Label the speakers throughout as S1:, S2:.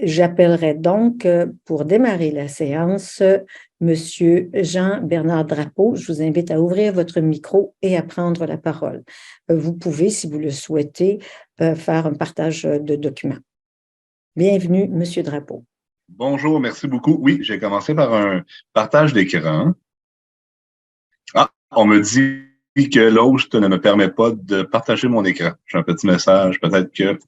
S1: J'appellerai donc pour démarrer la séance Monsieur Jean-Bernard Drapeau. Je vous invite à ouvrir votre micro et à prendre la parole. Vous pouvez, si vous le souhaitez, faire un partage de documents. Bienvenue, Monsieur Drapeau.
S2: Bonjour, merci beaucoup. Oui, j'ai commencé par un partage d'écran. Ah, on me dit que l'host ne me permet pas de partager mon écran. J'ai un petit message, peut-être que...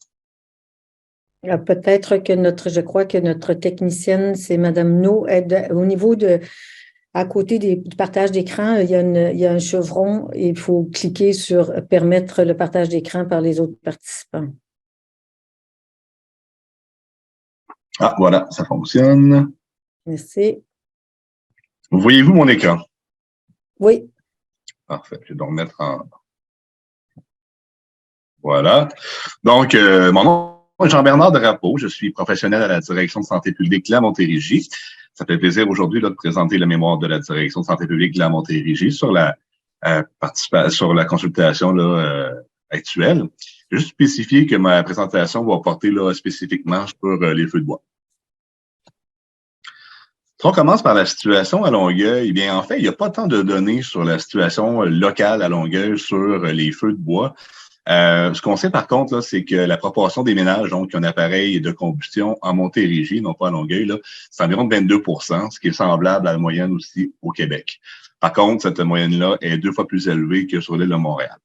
S1: Peut-être que je crois que notre technicienne, c'est Madame No, au niveau à côté du partage d'écran, il y a un chevron et il faut cliquer sur permettre le partage d'écran par les autres participants.
S2: Ah, voilà, ça fonctionne.
S1: Merci.
S2: Voyez-vous mon écran?
S1: Oui.
S2: Parfait, je vais donc mettre en... Voilà. Donc, mon nom est Jean-Bernard Drapeau. Je suis professionnel à la direction de santé publique de la Montérégie. Ça fait plaisir aujourd'hui de présenter le mémoire de la direction de santé publique de la Montérégie sur la consultation actuelle. Je vais juste spécifier que ma présentation va porter spécifiquement sur les feux de bois. Si on commence par la situation à Longueuil, eh bien, en fait, il n'y a pas tant de données sur la situation locale à Longueuil sur les feux de bois. Ce qu'on sait par contre, là, c'est que la proportion des ménages donc, qui ont un appareil de combustion en Montérégie, non pas à Longueuil, là, c'est environ de 22 %, ce qui est semblable à la moyenne aussi au Québec. Par contre, cette moyenne-là est 2 fois plus élevée que sur l'île de Montréal.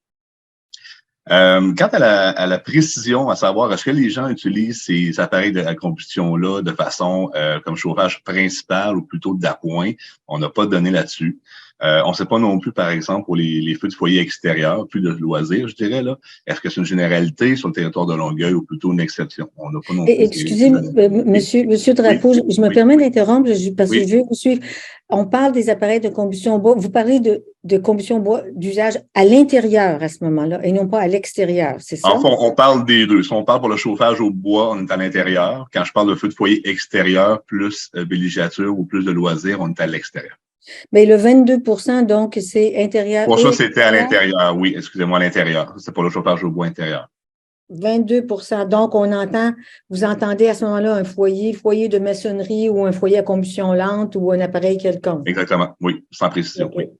S2: Quant à la précision, à savoir est-ce que les gens utilisent ces appareils de combustion-là de façon comme chauffage principal ou plutôt d'appoint, on n'a pas de données là-dessus. On ne sait pas non plus, par exemple, pour les feux de foyer extérieurs, plus de loisirs, je dirais, là. Est-ce que c'est une généralité sur le territoire de Longueuil ou plutôt une exception? On n'a pas non plus.
S1: Excusez, monsieur Drapeau,
S2: oui,
S1: je me permets d'interrompre parce que
S2: oui.
S1: je veux vous suivre. On parle des appareils de combustion bois. Vous parlez de combustion bois d'usage à l'intérieur à ce moment-là et non pas à l'extérieur, c'est ça?
S2: En fait, on parle des deux. Si on parle pour le chauffage au bois, on est à l'intérieur. Quand je parle de feu de foyer extérieur, plus villégiature ou plus de loisirs, on est à l'extérieur.
S1: Mais le 22 %, donc, c'est intérieur.
S2: Pour ça, c'était à l'intérieur, oui, excusez-moi, à l'intérieur. C'est pour le chauffage au bois intérieur.
S1: 22 %. Donc, vous entendez à ce moment-là un foyer de maçonnerie ou un foyer à combustion lente ou un appareil quelconque.
S2: Exactement, oui, sans précision,
S1: okay.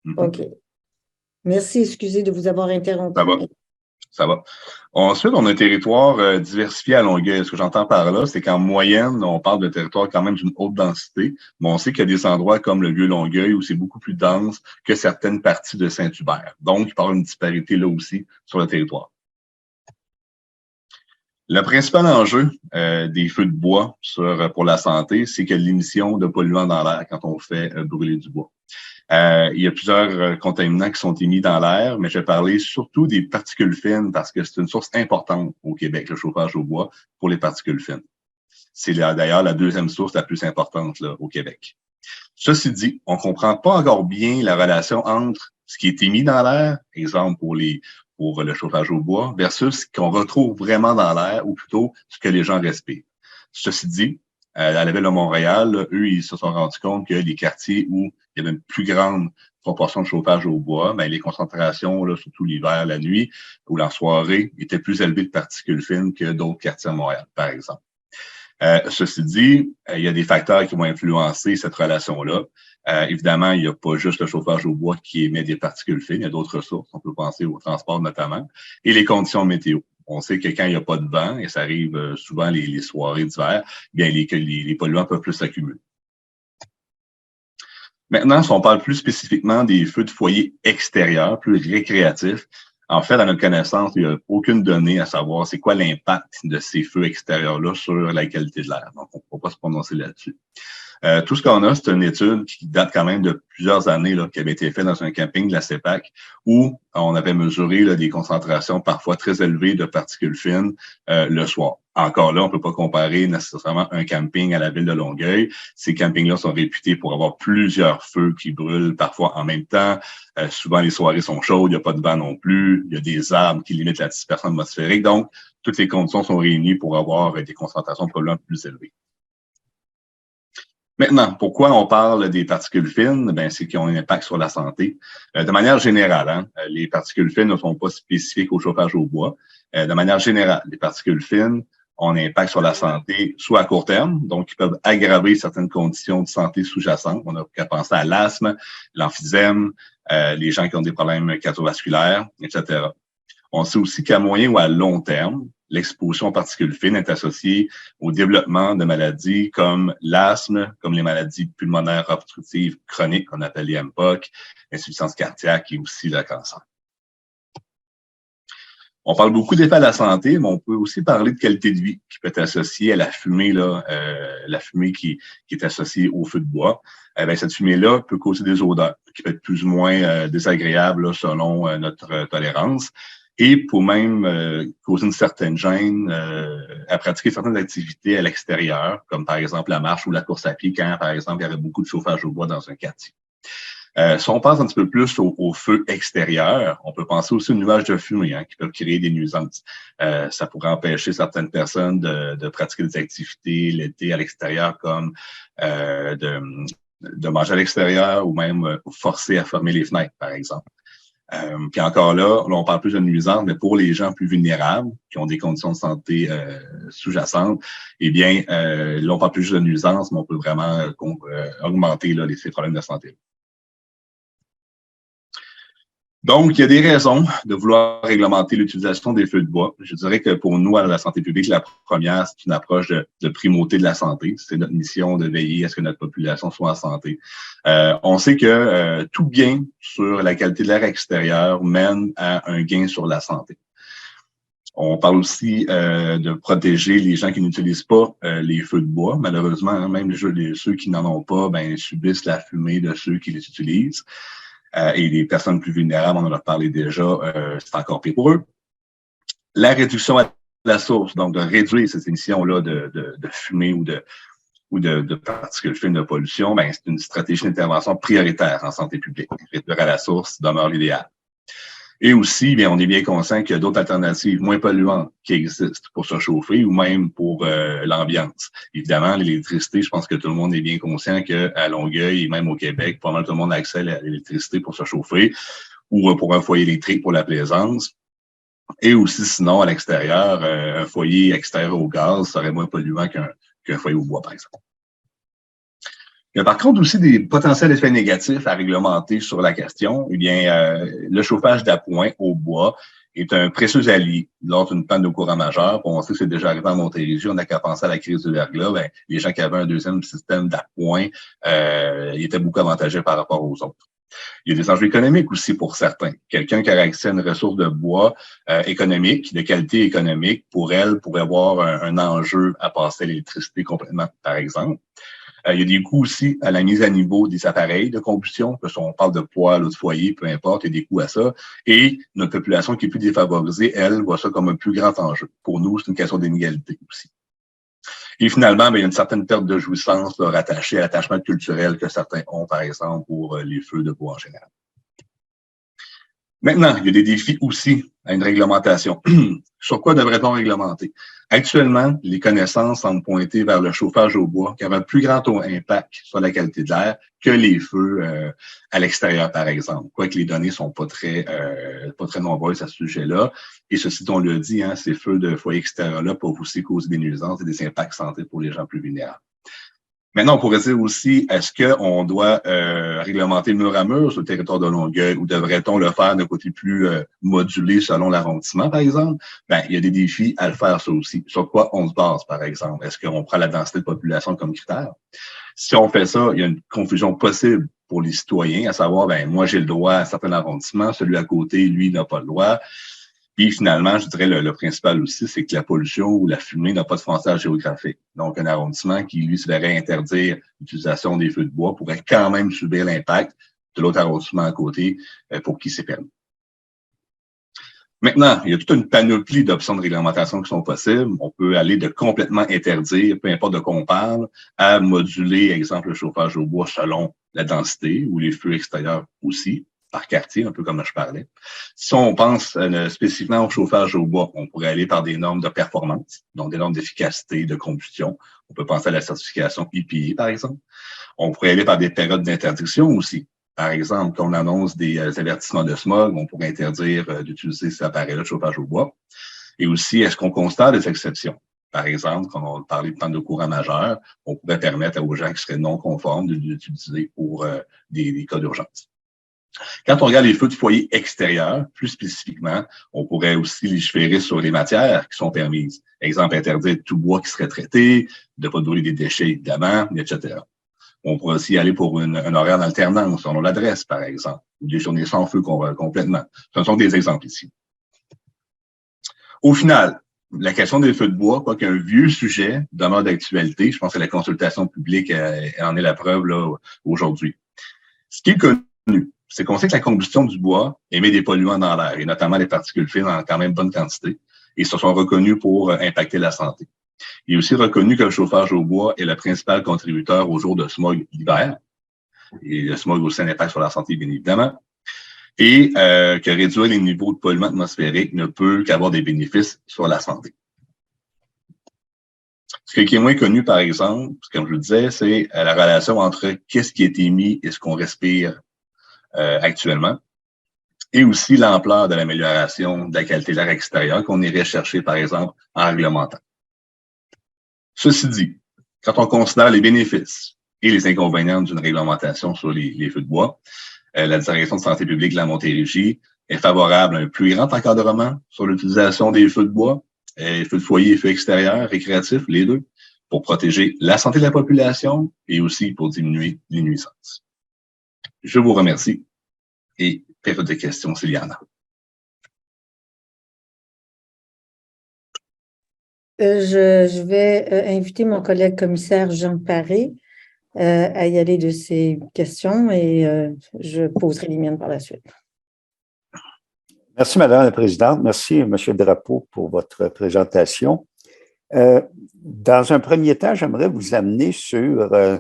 S2: Oui.
S1: OK. Merci, excusez de vous avoir interrompu.
S2: Ça va. Ensuite, on a un territoire diversifié à Longueuil. Ce que j'entends par là, c'est qu'en moyenne, on parle de territoire quand même d'une haute densité, mais on sait qu'il y a des endroits comme le Vieux-Longueuil où c'est beaucoup plus dense que certaines parties de Saint-Hubert. Donc, il peut y avoir une disparité là aussi sur le territoire. Le principal enjeu des feux de bois pour la santé, c'est que l'émission de polluants dans l'air quand on fait brûler du bois. Il y a plusieurs contaminants qui sont émis dans l'air, mais je vais parler surtout des particules fines parce que c'est une source importante au Québec, le chauffage au bois, pour les particules fines. C'est d'ailleurs la deuxième source la plus importante là, au Québec. Ceci dit, on ne comprend pas encore bien la relation entre ce qui est émis dans l'air, exemple pour le chauffage au bois, versus ce qu'on retrouve vraiment dans l'air, ou plutôt ce que les gens respirent. Ceci dit, à la ville de Montréal, là, eux, ils se sont rendus compte que les quartiers où il y avait une plus grande proportion de chauffage au bois, ben, les concentrations, là, surtout l'hiver, la nuit ou la soirée, étaient plus élevées de particules fines que d'autres quartiers à Montréal, par exemple. Ceci dit, il y a des facteurs qui vont influencer cette relation-là. Évidemment, il n'y a pas juste le chauffage au bois qui émet des particules fines, il y a d'autres sources. On peut penser au transport notamment. Et les conditions météo. On sait que quand il n'y a pas de vent, et ça arrive souvent les soirées d'hiver, bien les polluants peuvent plus s'accumuler. Maintenant, si on parle plus spécifiquement des feux de foyer extérieurs, plus récréatifs, en fait, à notre connaissance, il n'y a aucune donnée à savoir c'est quoi l'impact de ces feux extérieurs-là sur la qualité de l'air. Donc, on ne peut pas se prononcer là-dessus. Tout ce qu'on a, c'est une étude qui date quand même de plusieurs années, là, qui avait été faite dans un camping de la CEPAC, où on avait mesuré là, des concentrations parfois très élevées de particules fines le soir. Encore là, on ne peut pas comparer nécessairement un camping à la ville de Longueuil. Ces campings-là sont réputés pour avoir plusieurs feux qui brûlent parfois en même temps. Souvent, les soirées sont chaudes, il n'y a pas de vent non plus. Il y a des arbres qui limitent la dispersion atmosphérique. Donc, toutes les conditions sont réunies pour avoir des concentrations de polluants plus élevées. Maintenant, pourquoi on parle des particules fines? Ben, c'est qu'ils ont un impact sur la santé. De manière générale, les particules fines ne sont pas spécifiques au chauffage au bois. De manière générale, les particules fines ont un impact sur la santé, soit à court terme, donc ils peuvent aggraver certaines conditions de santé sous-jacentes. On a qu'à penser à l'asthme, l'emphysème, les gens qui ont des problèmes cardiovasculaires, etc. On sait aussi qu'à moyen ou à long terme, l'exposition aux particules fines est associée au développement de maladies comme l'asthme, comme les maladies pulmonaires obstructives chroniques, qu'on appelle les MPOC, l'insuffisance cardiaque et aussi le cancer. On parle beaucoup d'effets à la santé, mais on peut aussi parler de qualité de vie qui peut être associée à la fumée, la fumée qui est associée au feu de bois. Cette fumée-là peut causer des odeurs qui peuvent être plus ou moins désagréables là, selon notre tolérance et pour même causer une certaine gêne à pratiquer certaines activités à l'extérieur, comme par exemple la marche ou la course à pied, quand par exemple il y aurait beaucoup de chauffage au bois dans un quartier. Si on pense un petit peu plus au feu extérieur, on peut penser aussi aux nuages de fumée qui peuvent créer des nuisances. Ça pourrait empêcher certaines personnes de pratiquer des activités l'été à l'extérieur comme de manger à l'extérieur ou même forcer à fermer les fenêtres, par exemple. Puis encore là, on parle plus de nuisances, mais pour les gens plus vulnérables, qui ont des conditions de santé sous-jacentes, eh bien, là, on parle plus juste de nuisances, mais on peut vraiment augmenter là, ces problèmes de santé. Donc, il y a des raisons de vouloir réglementer l'utilisation des feux de bois. Je dirais que pour nous, à la santé publique, la première, c'est une approche de primauté de la santé. C'est notre mission de veiller à ce que notre population soit en santé. On sait que tout gain sur la qualité de l'air extérieur mène à un gain sur la santé. On parle aussi de protéger les gens qui n'utilisent pas les feux de bois. Malheureusement, même ceux qui n'en ont pas, subissent la fumée de ceux qui les utilisent. Et les personnes plus vulnérables, on en a parlé déjà, c'est encore pire pour eux. La réduction à la source, donc de réduire ces émissions-là de fumée ou de particules fines de pollution, c'est une stratégie d'intervention prioritaire en santé publique. Réduire à la source demeure l'idéal. Et aussi, on est bien conscient qu'il y a d'autres alternatives moins polluantes qui existent pour se chauffer ou même pour l'ambiance. Évidemment, l'électricité, je pense que tout le monde est bien conscient qu'à Longueuil et même au Québec, pas mal tout le monde a accès à l'électricité pour se chauffer ou pour un foyer électrique pour la plaisance. Et aussi, sinon, à l'extérieur, un foyer extérieur au gaz serait moins polluant qu'un foyer au bois, par exemple. Il y a par contre aussi des potentiels effets négatifs à réglementer sur la question. Eh bien, le chauffage d'appoint au bois est un précieux allié lors d'une panne de courant majeure. On sait que c'est déjà arrivé en Montérégie, on n'a qu'à penser à la crise du verglas. Les gens qui avaient un deuxième système d'appoint, ils étaient beaucoup avantagés par rapport aux autres. Il y a des enjeux économiques aussi pour certains. Quelqu'un qui a accès à une ressource de bois économique, de qualité économique, pourrait avoir un enjeu à passer à l'électricité complètement, par exemple. Il y a des coûts aussi à la mise à niveau des appareils de combustion, que si on parle de poêle ou de foyer, peu importe, il y a des coûts à ça. Et notre population qui est plus défavorisée, elle, voit ça comme un plus grand enjeu. Pour nous, c'est une question d'inégalité aussi. Et finalement, il y a une certaine perte de jouissance rattachée à l'attachement culturel que certains ont, par exemple, pour les feux de bois en général. Maintenant, il y a des défis aussi à une réglementation. Sur quoi devrait-on réglementer? Actuellement, les connaissances semblent pointer vers le chauffage au bois, qui a un plus grand impact sur la qualité de l'air que les feux à l'extérieur, par exemple. Quoique les données sont pas très nombreuses à ce sujet-là. Et ceci, on le dit, ces feux de foyer extérieur-là peuvent aussi causer des nuisances et des impacts santé pour les gens plus vulnérables. Maintenant, on pourrait dire aussi, est-ce qu'on doit réglementer mur à mur sur le territoire de Longueuil ou devrait-on le faire d'un côté plus modulé selon l'arrondissement, par exemple? Il y a des défis à le faire, ça aussi. Sur quoi on se base, par exemple? Est-ce qu'on prend la densité de population comme critère? Si on fait ça, il y a une confusion possible pour les citoyens, à savoir, moi, j'ai le droit à un certain arrondissement, celui à côté, lui, n'a pas le droit. Puis finalement, je dirais le principal aussi, c'est que la pollution ou la fumée n'a pas de frontière géographique. Donc, un arrondissement qui, lui, se verrait interdire l'utilisation des feux de bois pourrait quand même subir l'impact de l'autre arrondissement à côté pour qui c'est permis. Maintenant, il y a toute une panoplie d'options de réglementation qui sont possibles. On peut aller de complètement interdire, peu importe de quoi on parle, à moduler, exemple, le chauffage au bois selon la densité ou les feux extérieurs aussi, par quartier, un peu comme je parlais. Si on pense spécifiquement au chauffage au bois, on pourrait aller par des normes de performance, donc des normes d'efficacité, de combustion. On peut penser à la certification EPA, par exemple. On pourrait aller par des périodes d'interdiction aussi. Par exemple, quand on annonce des avertissements de smog, on pourrait interdire d'utiliser ces appareils-là de chauffage au bois. Et aussi, est-ce qu'on constate des exceptions? par exemple, quand on parlait de temps de courant majeur, on pourrait permettre aux gens qui seraient non conformes de l'utiliser pour des cas d'urgence. Quand on regarde les feux de foyer extérieurs, plus spécifiquement, on pourrait aussi légiférer sur les matières qui sont permises. Exemple, interdire tout bois qui serait traité, de ne pas brûler des déchets, évidemment, etc. On pourrait aussi aller pour un horaire d'alternance selon l'adresse, par exemple, ou des journées sans feu complètement. Ce sont des exemples ici. Au final, la question des feux de bois, quoique un vieux sujet, demeure d'actualité. Je pense que la consultation publique en est la preuve là, aujourd'hui. Ce qui est connu, c'est qu'on sait que la combustion du bois émet des polluants dans l'air, et notamment les particules fines en quand même bonne quantité, et se sont reconnus pour impacter la santé. Il est aussi reconnu que le chauffage au bois est le principal contributeur aux jours de smog l'hiver, et le smog a aussi un impact sur la santé, bien évidemment, et que réduire les niveaux de polluants atmosphériques ne peut qu'avoir des bénéfices sur la santé. Ce qui est moins connu, par exemple, comme je le disais, c'est la relation entre qu'est-ce qui est émis et ce qu'on respire actuellement, et aussi l'ampleur de l'amélioration de la qualité de l'air extérieur qu'on irait chercher, par exemple, en réglementant. Ceci dit, quand on considère les bénéfices et les inconvénients d'une réglementation sur les feux de bois, la Direction de santé publique de la Montérégie est favorable à un plus grand encadrement sur l'utilisation des feux de bois, feux de foyer et feux extérieurs, récréatifs, les deux, pour protéger la santé de la population et aussi pour diminuer les nuisances. Je vous remercie et période de questions s'il y en a.
S1: Je vais inviter mon collègue commissaire Jean Paré à y aller de ses questions et je poserai les miennes par la suite.
S3: Merci, Madame la Présidente. Merci, M. Drapeau, pour votre présentation. Dans un premier temps, j'aimerais vous amener sur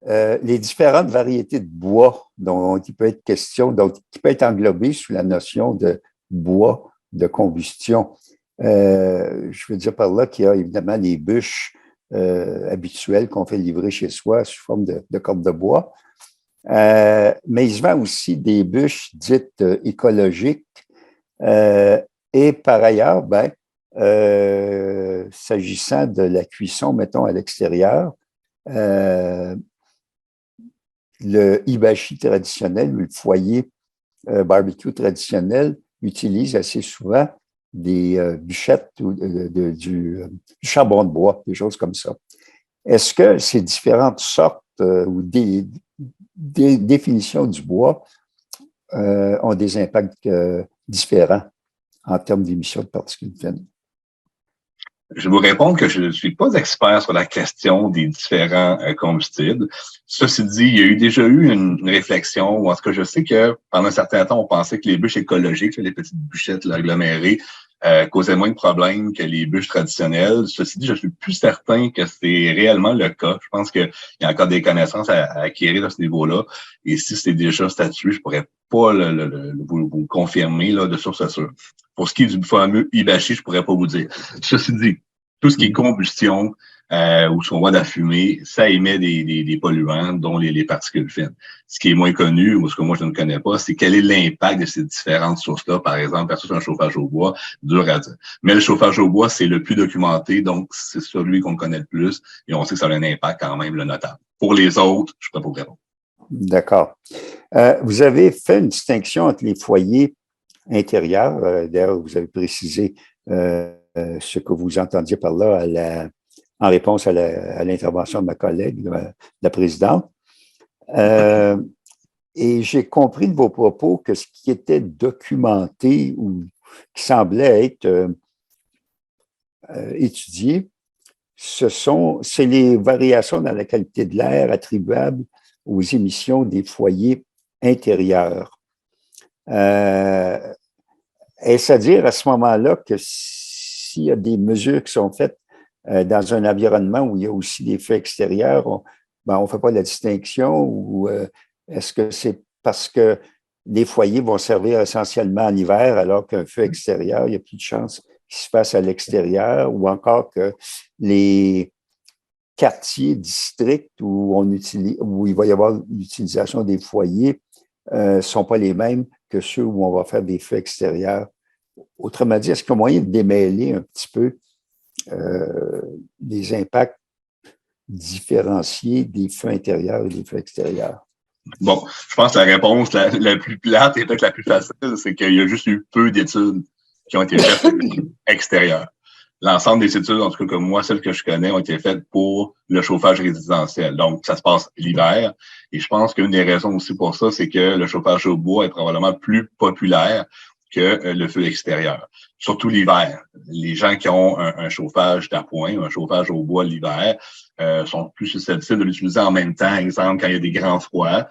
S3: les différentes variétés de bois dont il peut être question, qui peut être englobé sous la notion de bois de combustion. Je veux dire par là qu'il y a évidemment les bûches habituelles qu'on fait livrer chez soi sous forme de cordes de bois. Mais il se vend aussi des bûches dites écologiques. Et par ailleurs, s'agissant de la cuisson, mettons, à l'extérieur, le hibachi traditionnel ou le foyer barbecue traditionnel utilise assez souvent des bûchettes ou du charbon de bois, des choses comme ça. Est-ce que ces différentes sortes ou des définitions du bois ont des impacts différents en termes d'émissions de particules fines?
S2: Je vais vous répondre que je ne suis pas expert sur la question des différents combustibles. Ceci dit, il y a déjà eu une réflexion, ou en tout cas, je sais que pendant un certain temps, on pensait que les bûches écologiques, les petites bûchettes agglomérées, causaient moins de problèmes que les bûches traditionnelles. Ceci dit, je suis plus certain que c'est réellement le cas. Je pense qu'il y a encore des connaissances à acquérir à ce niveau-là. Et si c'est déjà statué, je pourrais pas vous confirmer là, de source sûre. Pour ce qui est du fameux hibachi, je pourrais pas vous dire. Ceci dit, tout ce qui est combustion ou ce qu'on voit de la fumée, ça émet des polluants, dont les particules fines. Ce qui est moins connu, ou ce que moi je ne connais pas, c'est quel est l'impact de ces différentes sources-là, par exemple, versus un chauffage au bois, dur à dire. Mais le chauffage au bois, c'est le plus documenté, donc c'est celui qu'on connaît le plus, et on sait que ça a un impact quand même le notable. Pour les autres, je ne peux pas vous répondre.
S3: D'accord. Vous avez fait une distinction entre les foyers intérieurs. D'ailleurs, vous avez précisé ce que vous entendiez par là en réponse à l'intervention de ma collègue, la présidente. Et j'ai compris de vos propos que ce qui était documenté ou qui semblait être étudié, c'est les variations dans la qualité de l'air attribuables aux émissions des foyers intérieurs. Est-ce à dire à ce moment-là que s'il y a des mesures qui sont faites dans un environnement où il y a aussi des feux extérieurs, on ne fait pas la distinction, ou est-ce que c'est parce que les foyers vont servir essentiellement en hiver alors qu'un feu extérieur, il y a plus de chances qu'il se fasse à l'extérieur, ou encore que les quartiers, districts où il va y avoir l'utilisation des foyers ne sont pas les mêmes que ceux où on va faire des feux extérieurs. Autrement dit, est-ce qu'il y a moyen de démêler un petit peu les impacts différenciés des feux intérieurs et des feux extérieurs?
S2: Bon, je pense que la réponse la plus plate et peut-être la plus facile, c'est qu'il y a juste eu peu d'études qui ont été faites extérieures. L'ensemble des études, en tout cas comme moi, celles que je connais, ont été faites pour le chauffage résidentiel. Donc, ça se passe l'hiver. Et je pense qu'une des raisons aussi pour ça, c'est que le chauffage au bois est probablement plus populaire que le feu extérieur. Surtout l'hiver. Les gens qui ont un chauffage d'appoint, un chauffage au bois l'hiver, sont plus susceptibles de l'utiliser en même temps, exemple, quand il y a des grands froids,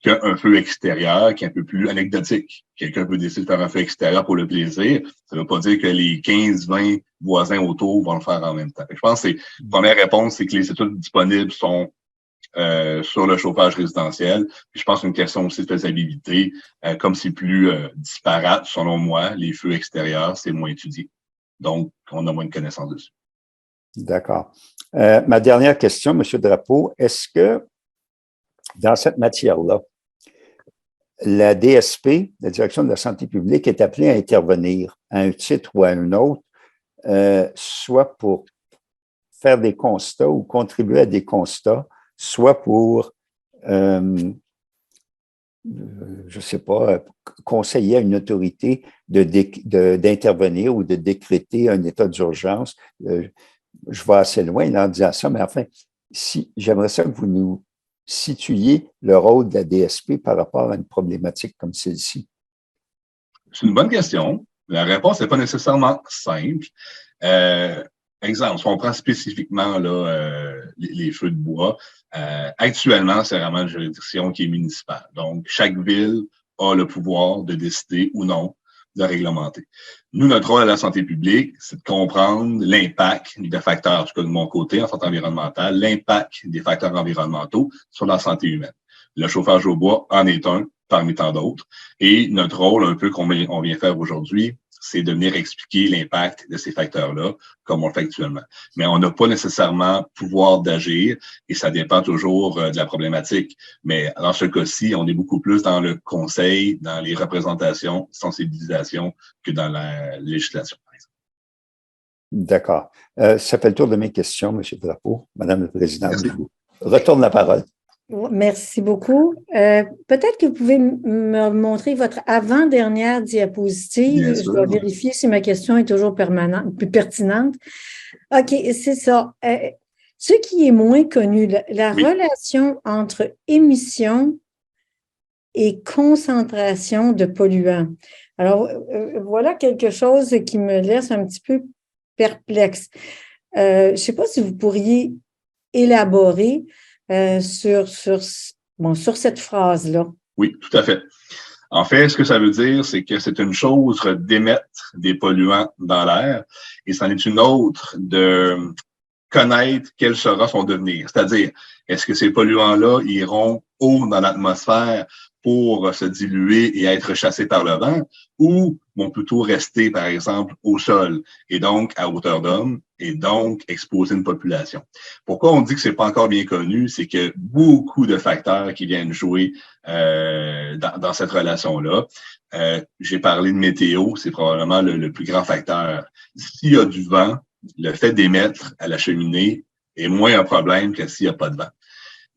S2: qu'un feu extérieur qui est un peu plus anecdotique. Quelqu'un peut décider de faire un feu extérieur pour le plaisir. Ça ne veut pas dire que les 15-20 voisins autour vont le faire en même temps. Je pense que la première réponse, c'est que les études disponibles sont sur le chauffage résidentiel. Puis je pense qu'une question aussi de faisabilité, comme c'est plus disparate, selon moi, les feux extérieurs, c'est moins étudié. Donc, on a moins de connaissances dessus.
S3: D'accord. Ma dernière question, M. Drapeau, est-ce que dans cette matière-là, la DSP, la Direction de la santé publique, est appelée à intervenir à un titre ou à un autre, soit pour faire des constats ou contribuer à des constats, soit pour, je ne sais pas, conseiller à une autorité d'intervenir ou de décréter un état d'urgence. Je vais assez loin là, en disant ça, mais enfin, si j'aimerais ça que vous nous situiez le rôle de la DSP par rapport à une problématique comme celle-ci.
S2: C'est une bonne question. La réponse n'est pas nécessairement simple. Exemple, si on prend spécifiquement là, les feux de bois, actuellement, c'est vraiment une juridiction qui est municipale. Donc, chaque ville a le pouvoir de décider ou non de réglementer. Nous, notre rôle à la santé publique, c'est de comprendre l'impact des facteurs, en tout cas de mon côté, en santé environnementale, l'impact des facteurs environnementaux sur la santé humaine. Le chauffage au bois en est un parmi tant d'autres. Et notre rôle, un peu qu'on vient faire aujourd'hui, c'est de venir expliquer l'impact de ces facteurs-là, comme on le fait actuellement. Mais on n'a pas nécessairement pouvoir d'agir et ça dépend toujours de la problématique. Mais dans ce cas-ci, on est beaucoup plus dans le conseil, dans les représentations, sensibilisation que dans la législation, par exemple.
S3: D'accord. Ça fait le tour de mes questions, M. Drapeau. Madame la Présidente,
S2: Merci.
S3: je vous retourne la parole.
S1: Merci beaucoup. Peut-être que vous pouvez me montrer votre avant-dernière diapositive.
S2: Bien
S1: Je
S2: sûr.
S1: dois vérifier si ma question est toujours pertinente. OK, c'est ça. Ce qui est moins connu, la
S2: Oui.
S1: relation entre émissions et concentration de polluants. Alors, voilà quelque chose qui me laisse un petit peu perplexe. Je ne sais pas si vous pourriez élaborer sur cette phrase-là.
S2: Oui, tout à fait. En fait, ce que ça veut dire, c'est que c'est une chose d'émettre des polluants dans l'air et c'en est une autre de connaître quel sera son devenir. C'est-à-dire, est-ce que ces polluants-là iront haut dans l'atmosphère pour se diluer et être chassés par le vent ou vont plutôt rester, par exemple, au sol et donc à hauteur d'homme et donc exposer une population. Pourquoi on dit que c'est pas encore bien connu? C'est que beaucoup de facteurs qui viennent jouer dans cette relation-là. J'ai parlé de météo, c'est probablement le plus grand facteur. S'il y a du vent, le fait d'émettre à la cheminée est moins un problème que s'il n'y a pas de vent.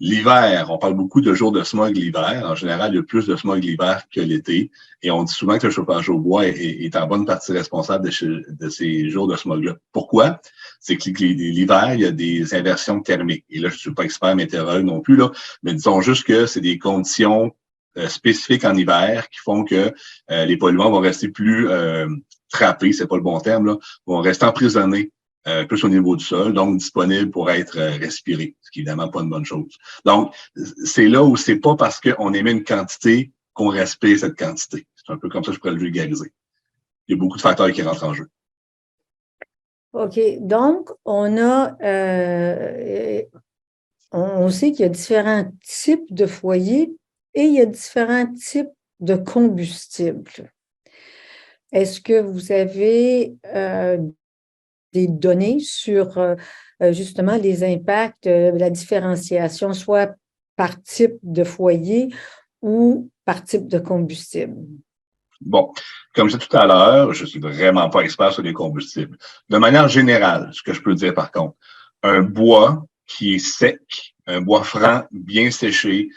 S2: L'hiver, on parle beaucoup de jours de smog l'hiver. En général, il y a plus de smog l'hiver que l'été. Et on dit souvent que le chauffage au bois est en bonne partie responsable de ces jours de smog-là. Pourquoi? C'est que l'hiver, il y a des inversions thermiques. Et là, je ne suis pas expert météorologue non plus, là, mais disons juste que c'est des conditions spécifiques en hiver qui font que les polluants vont rester plus trappés, c'est pas le bon terme, là, vont rester emprisonnés plus au niveau du sol, donc disponible pour être respiré, ce qui est évidemment pas une bonne chose. Donc, c'est là où c'est pas parce qu'on émet une quantité qu'on respire cette quantité. C'est un peu comme ça que je pourrais le vulgariser. Il y a beaucoup de facteurs qui rentrent en jeu.
S1: OK. Donc, on sait qu'il y a différents types de foyers et il y a différents types de combustibles. Est-ce que vous avez des données sur justement les impacts, la différenciation, soit par type de foyer ou par type de combustible?
S2: Bon, comme je disais tout à l'heure, je suis vraiment pas expert sur les combustibles. De manière générale, ce que je peux dire par contre, un bois qui est sec, un bois franc, bien séché,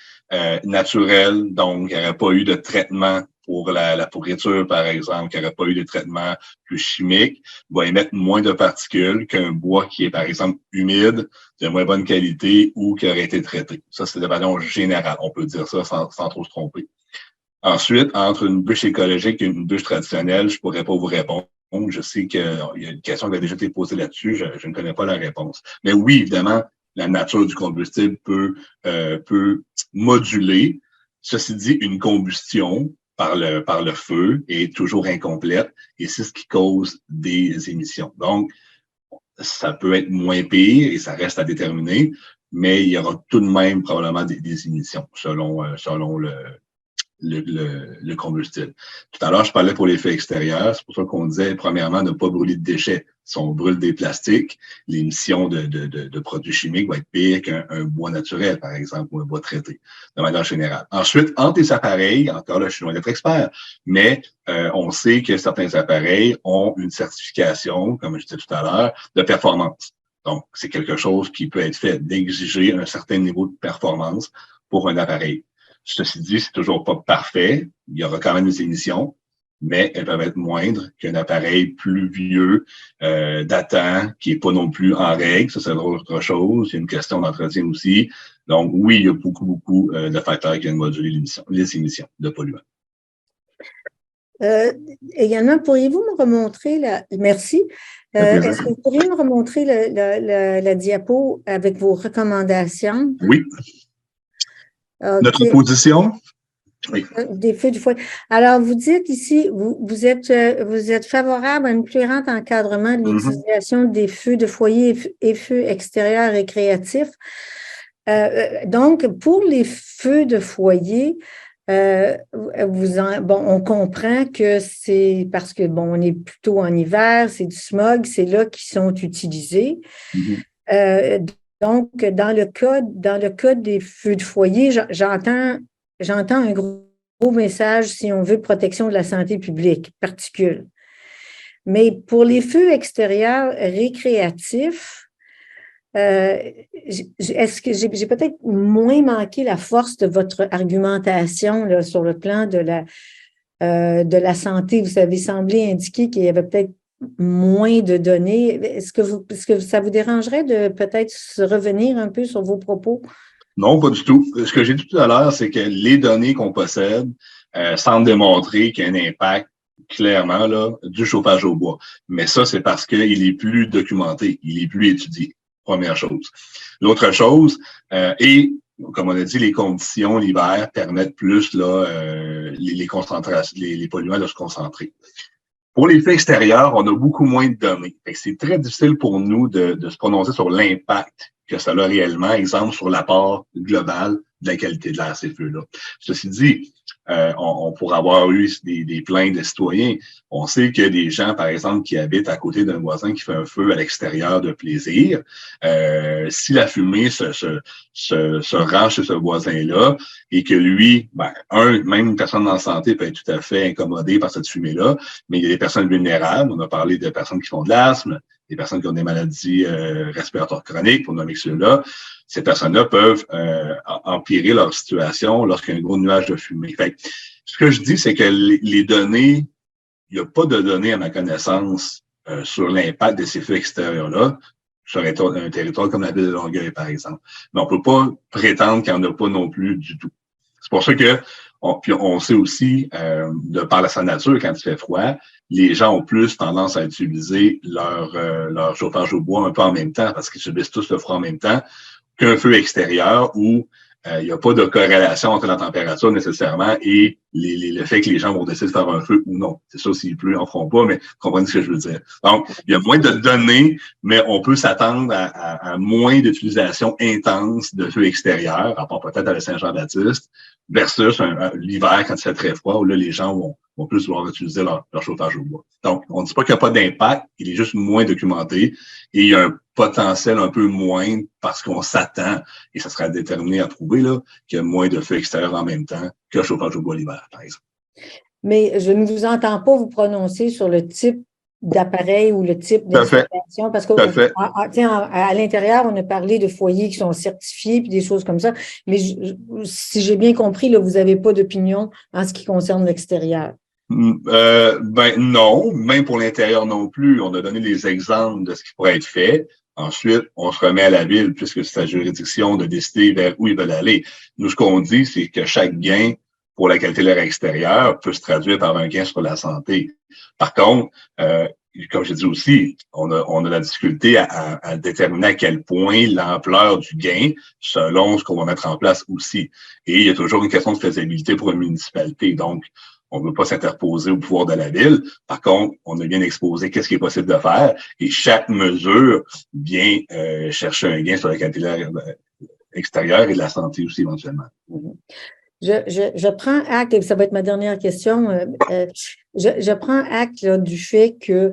S2: naturel, donc il n'y aurait pas eu de traitement pour la pourriture, par exemple, qui n'aurait pas eu de traitement plus chimique, va émettre moins de particules qu'un bois qui est, par exemple, humide, de moins bonne qualité ou qui aurait été traité. Ça, c'est de manière générale. On peut dire ça sans trop se tromper. Ensuite, entre une bûche écologique et une bûche traditionnelle, je pourrais pas vous répondre. Je sais qu'il y a une question qui a déjà été posée là-dessus. Je ne connais pas la réponse. Mais oui, évidemment, la nature du combustible peut moduler. Ceci dit, une combustion par le feu est toujours incomplète et c'est ce qui cause des émissions. Donc, ça peut être moins pire et ça reste à déterminer, mais il y aura tout de même probablement des émissions selon le combustible. Tout à l'heure, je parlais pour l'effet extérieur. C'est pour ça qu'on disait, premièrement, ne pas brûler de déchets. Si on brûle des plastiques, l'émission de produits chimiques va être pire qu'un bois naturel, par exemple, ou un bois traité, de manière générale. Ensuite, entre les appareils, encore là, je suis loin d'être expert, mais on sait que certains appareils ont une certification, comme je disais tout à l'heure, de performance. Donc, c'est quelque chose qui peut être fait d'exiger un certain niveau de performance pour un appareil. Ceci dit, c'est toujours pas parfait. Il y aura quand même des émissions, mais elles peuvent être moindres qu'un appareil plus vieux, datant, qui est pas non plus en règle. Ça, c'est autre chose. Il y a une question d'entretien aussi. Donc, oui, il y a beaucoup de facteurs qui viennent moduler les émissions de polluants.
S1: Également, pourriez-vous me remontrer merci. Est-ce que vous pourriez me remontrer la diapo avec vos recommandations?
S2: Oui. Okay. Notre position?
S1: Oui. Des feux du foyer. Alors, vous dites ici, vous êtes favorable à un plus grand encadrement de l'utilisation des feux de foyer et feux extérieurs récréatifs. Donc, pour les feux de foyer, on comprend que c'est parce que, on est plutôt en hiver, c'est du smog, c'est là qu'ils sont utilisés. Donc, dans le cas des feux de foyer, j'entends un gros message, si on veut, protection de la santé publique, particules. Mais pour les feux extérieurs récréatifs, est-ce que j'ai peut-être moins manqué la force de votre argumentation là, sur le plan de la santé? Vous avez semblé indiquer qu'il y avait peut-être moins de données. Est-ce que ça vous dérangerait de peut-être revenir un peu sur vos propos?
S2: Non, pas du tout. Ce que j'ai dit tout à l'heure, c'est que les données qu'on possède semblent démontrer qu'il y a un impact clairement là, du chauffage au bois. Mais ça, c'est parce qu'il est plus documenté, il est plus étudié. Première chose. L'autre chose, et comme on a dit, les conditions l'hiver permettent plus là, les concentrations, les polluants de se concentrer. Pour les faits extérieurs, on a beaucoup moins de données. C'est très difficile pour nous de se prononcer sur l'impact que ça a réellement, exemple, sur l'apport global de la qualité de l'air, ces feux-là. Ceci dit, on pourrait avoir eu des plaintes de citoyens. On sait qu'il y a des gens, par exemple, qui habitent à côté d'un voisin qui fait un feu à l'extérieur de plaisir. Si la fumée se rend chez ce voisin-là et que lui, même une personne en santé peut être tout à fait incommodée par cette fumée-là, mais il y a des personnes vulnérables. On a parlé de personnes qui font de l'asthme, des personnes qui ont des maladies respiratoires chroniques, pour nommer ceux-là. Ces personnes-là peuvent empirer leur situation lorsqu'il y a un gros nuage de fumée. Fait que, ce que je dis, c'est que les données, il n'y a pas de données à ma connaissance sur l'impact de ces feux extérieurs-là sur un territoire comme la ville de Longueuil, par exemple. Mais on ne peut pas prétendre qu'il n'y en a pas non plus du tout. C'est pour ça que on sait aussi, de par sa nature, quand il fait froid, les gens ont plus tendance à utiliser leur chauffage au bois un peu en même temps parce qu'ils subissent tous le froid en même temps qu'un feu extérieur où il n'y a pas de corrélation entre la température nécessairement et le fait que les gens vont décider de faire un feu ou non. C'est ça, s'il pleut, ils n'en feront pas, mais vous comprenez ce que je veux dire. Donc, il y a moins de données, mais on peut s'attendre à moins d'utilisation intense de feux extérieurs, à part peut-être à la Saint-Jean-Baptiste, versus l'hiver quand il fait très froid, où là, les gens vont plus vouloir utiliser leur chauffage au bois. Donc, on ne dit pas qu'il n'y a pas d'impact, il est juste moins documenté et il y a un potentiel un peu moindre parce qu'on s'attend, et ça sera déterminé à prouver, là, qu'il y a moins de feux extérieurs en même temps que le chauffage au bois l'hiver, par exemple.
S1: mais je ne vous entends pas vous prononcer sur le type d'appareil ou le type
S2: Tout à fait,
S1: d'installation, parce que
S2: tout à fait.
S1: à l'intérieur, on a parlé de foyers qui sont certifiés puis des choses comme ça, mais si j'ai bien compris, là, vous n'avez pas d'opinion en ce qui concerne l'extérieur.
S2: Ben non, même pour l'intérieur non plus. On a donné des exemples de ce qui pourrait être fait. Ensuite, on se remet à la ville, puisque c'est sa juridiction de décider vers où ils veulent aller. Nous, ce qu'on dit, c'est que chaque gain pour la qualité de l'air extérieur peut se traduire par un gain sur la santé. Par contre, comme j'ai dit aussi, on a la difficulté à déterminer à quel point l'ampleur du gain selon ce qu'on va mettre en place aussi. Et il y a toujours une question de faisabilité pour une municipalité. Donc, on ne veut pas s'interposer au pouvoir de la ville. Par contre, on a bien exposé qu'est-ce qui est possible de faire et chaque mesure vient chercher un gain sur la qualité de l'air extérieure et de la santé aussi éventuellement.
S1: Je prends acte, et ça va être ma dernière question, je prends acte là, du fait que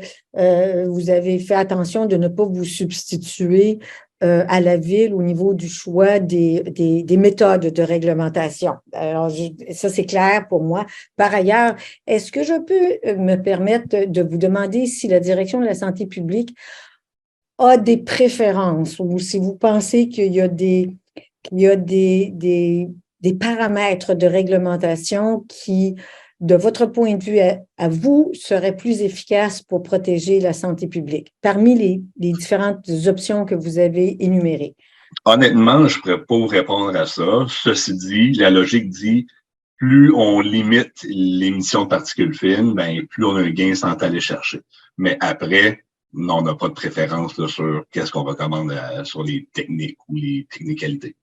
S1: vous avez fait attention de ne pas vous substituer à la ville au niveau du choix des méthodes de réglementation. Alors, ça, c'est clair pour moi. Par ailleurs, est-ce que je peux me permettre de vous demander si la Direction de la santé publique a des préférences ou si vous pensez qu'il y a des paramètres de réglementation qui, de votre point de vue à vous, seraient plus efficaces pour protéger la santé publique, parmi les différentes options que vous avez énumérées?
S2: Honnêtement, je ne pourrais pas vous répondre à ça. Ceci dit, la logique dit plus on limite l'émission de particules fines, ben, plus on a un gain sans aller chercher. Mais après, non, on n'a pas de préférence là, sur qu'est-ce qu'on recommande sur les techniques ou les technicalités.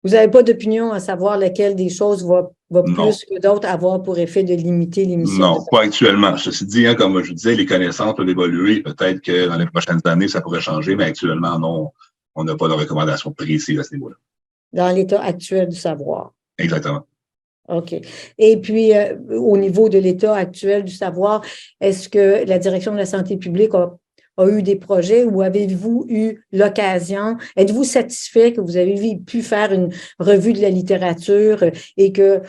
S1: Vous n'avez pas d'opinion à savoir laquelle des choses va
S2: Non.
S1: plus que d'autres avoir pour effet de limiter l'émission?
S2: Non, pas actuellement. Ceci dit, comme je vous disais, les connaissances peuvent évoluer. Peut-être que dans les prochaines années, ça pourrait changer, mais actuellement, non, on n'a pas de recommandations précises à ce niveau-là.
S1: Dans l'état actuel du savoir.
S2: Exactement.
S1: OK. Et puis, au niveau de l'état actuel du savoir, est-ce que la Direction de la santé publique a eu des projets ou avez-vous eu l'occasion, êtes-vous satisfait que vous avez pu faire une revue de la littérature et que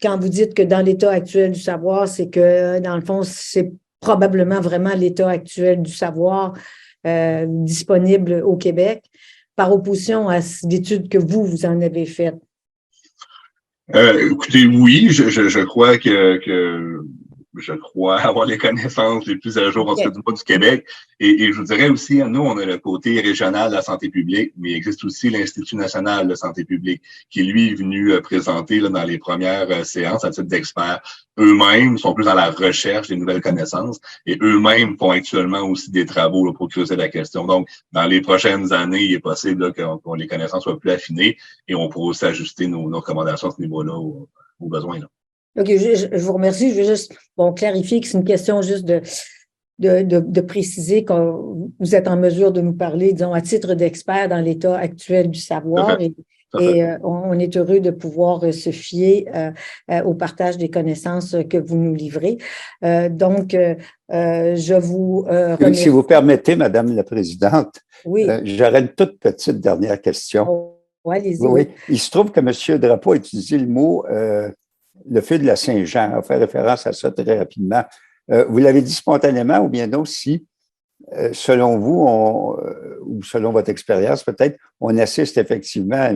S1: quand vous dites que dans l'état actuel du savoir, c'est que dans le fond, c'est probablement vraiment l'état actuel du savoir disponible au Québec, par opposition à l'étude que vous en avez faite?
S2: Écoutez, oui, je crois que je crois avoir les connaissances les plus à jour en tout cas du monde du Québec. Et je vous dirais aussi, nous, on a le côté régional de la santé publique, mais il existe aussi l'Institut national de santé publique, qui, lui, est venu présenter là, dans les premières séances à titre d'experts. Eux-mêmes sont plus dans la recherche des nouvelles connaissances et eux-mêmes font actuellement aussi des travaux là, pour creuser la question. Donc, dans les prochaines années, il est possible là, que les connaissances soient plus affinées et on pourra aussi ajuster nos recommandations à ce niveau-là aux besoins. Là.
S1: OK, je vous remercie. Je veux juste clarifier que c'est une question juste de préciser que vous êtes en mesure de nous parler, disons, à titre d'expert dans l'état actuel du savoir. Et on est heureux de pouvoir se fier au partage des connaissances que vous nous livrez. Donc, je vous remercie.
S3: Si vous permettez, Madame la Présidente,
S1: oui.
S3: J'aurais une toute petite dernière question.
S1: Oh, allez-y.
S3: Oui. Il se trouve que M. Drapeau a utilisé le mot le feu de la Saint-Jean. On fait référence à ça très rapidement. Vous l'avez dit spontanément ou bien non, si, selon vous, ou selon votre expérience, peut-être, on assiste effectivement à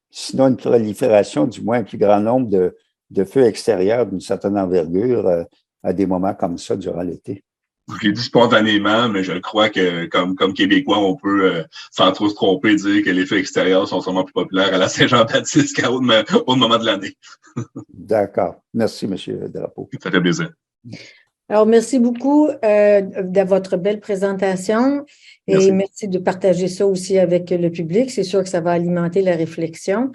S3: sinon une prolifération, du moins un plus grand nombre de feux extérieurs d'une certaine envergure à des moments comme ça durant l'été.
S2: Je l'ai dit spontanément, mais je crois que comme Québécois, on peut, sans trop se tromper, dire que les feux extérieurs sont sûrement plus populaires à la Saint-Jean-Baptiste qu'à autre moment de l'année.
S3: D'accord. Merci, M. Drapeau.
S2: Ça fait plaisir.
S1: Alors, merci beaucoup de votre belle présentation et merci de partager ça aussi avec le public. C'est sûr que ça va alimenter la réflexion.